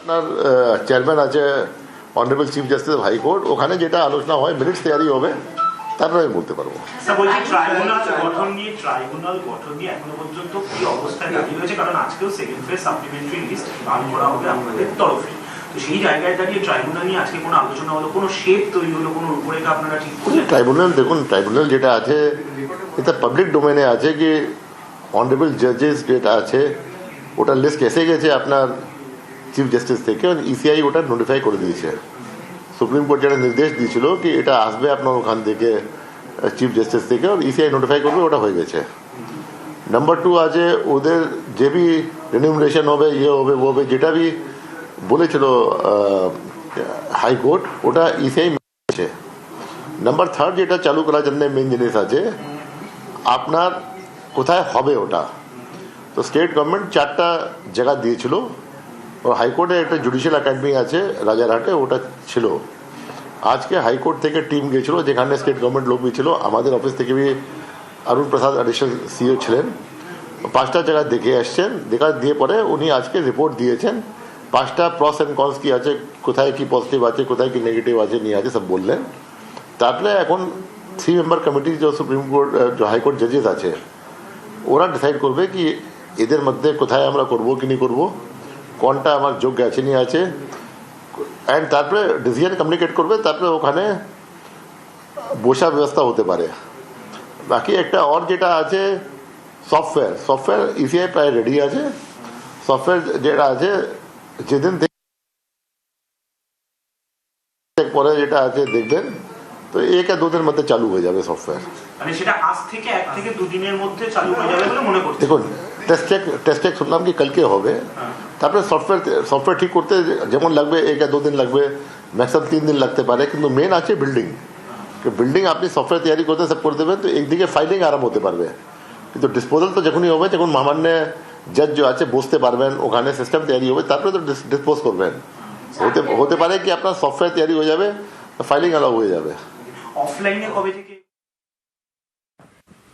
আপনার চেয়ারম্যান আছে honourable chief justice of high court, ওখানে যেটা আলোচনা হয় মিনিটস তৈরি হবে, তারপরে আমি বলতে পারবো। ট্রাইব্যুনাল গঠন নিয়ে এখনো পর্যন্ত কি অবস্থায় দাঁড়িয়ে রয়েছে? কারণ আজকেও সেকেন্ড ফেজ সাপ্লিমেন্টারি লিস্ট বার করা হবে আপনাদের তরফে, তো সেই জায়গায় দাঁড়িয়ে ট্রাইব্যুনাল নিয়ে আজকে কোনো আলোচনা হলো, কোনো শেপ তৈরি হলো, কোনো রূপরেখা আপনারা ঠিক করলেন? ট্রাইব্যুনাল দেখুন, ট্রাইব্যুনাল যেটা আছে এটা পাবলিক ডোমেনে আছে কি অনারেবল জাজেস যেটা আছে ওটার লিস্ট এসে গেছে আপনার চিফ জাস্টিস থেকে, ইসিআই ওটা নোটিফাই করে দিয়েছে। সুপ্রিম কোর্ট যেটা নির্দেশ দিয়েছিল কি এটা আসবে আপনার ওখান থেকে চিফ জাস্টিস থেকে, আর ইসিআই নোটিফাই করবে, ওটা হয়ে গেছে। নাম্বার 2 আছে ওদের যে বি রেনিউমারেশন হবে, ইয়ে হবে, ও হবে, যেটা বি বলেছিল হাইকোর্ট, ওটা ইসিআই মেনেছে। নাম্বার 3 যেটা চালু করার জন্য মেন জিনিস আছে আপনার কোথায় হবে ওটা। তো স্টেট গভর্নমেন্ট 4টা জায়গা দিয়েছিল, ও হাইকোর্টে একটা জুডিশিয়াল একাডেমি আছে রাজারহাটে, ওটা ছিল। আজকে হাইকোর্ট থেকে টিম গেছিল, যেখানে স্টেট গভর্নমেন্ট লোক ছিল, আমাদের অফিস থেকে বি অরুণ প্রসাদ অ্যাডিশনাল সিও ছিলেন। 5টা জায়গা দেখে আসছেন, দেখা দিয়ে পরে উনি আজকে রিপোর্ট দিয়েছেন। 5টা প্রস অ্যান্ড কনস কি আছে, কোথায় কি পজিটিভ আছে, কোথায় কি নেগেটিভ আছে নিয়ে আছে সব বললেন। তারপরে এখন 3 মেম্বার কমিটি যে সুপ্রিম কোর্ট হাইকোর্ট জাজেস আছে ওরা ডিসাইড করবে কি এদের মধ্যে কোথায় আমরা করবো কি नहीं করবো, কোনটা আমার যোগ্য আছে নিয়ে আছে, অ্যান্ড তারপরে ডিসিশন কমিউনিকেট করবে, তারপরে ওখানে বসা ব্যবস্থা হতে পারে। বাকি একটা আর যেটা আছে সফটওয়্যার ইসিআই প্রায় রেডি আছে। সফটওয়্যার যেটা আছে যেদিন পরে যেটা আছে দেখবেন, তো 1 या 2 দিনের মধ্যে চালু হয়ে যাবে সফটওয়্যার। মানে সেটা আজ থেকে 1 থেকে 2 দিনের মধ্যে চালু হয়ে যাবে বলে মনে করছি। দেখুন টেস্ট চেক শুনলাম কি কালকে হবে, তারপরে সফটওয়্যার ঠিক করতে যেমন লাগবে 1 या 2 দিন লাগবে, ম্যাক্সিমাম 3 দিন লাগতে পারে। কিন্তু মেন আছে বিল্ডিং আপনি সফটওয়্যার তৈরি করতে সব করে দেবেন, তো একদিকে ফাইলিং আরাম হতে পারবে। কিন্তু ডিসপোজাল তো যখনই হবে, যখন মহামান্য জজ যে আছে বসতে পারবেন, ওখানে সিস্টেম তৈরি হবে, তারপরে তো ডিসপোজ করবেন। হতে পারে কি আপনার সফটওয়্যার তৈরি হয়ে যাবে, ফাইলিং অ্যালাউ হয়ে যাবে। অফলাইনে কবে থেকে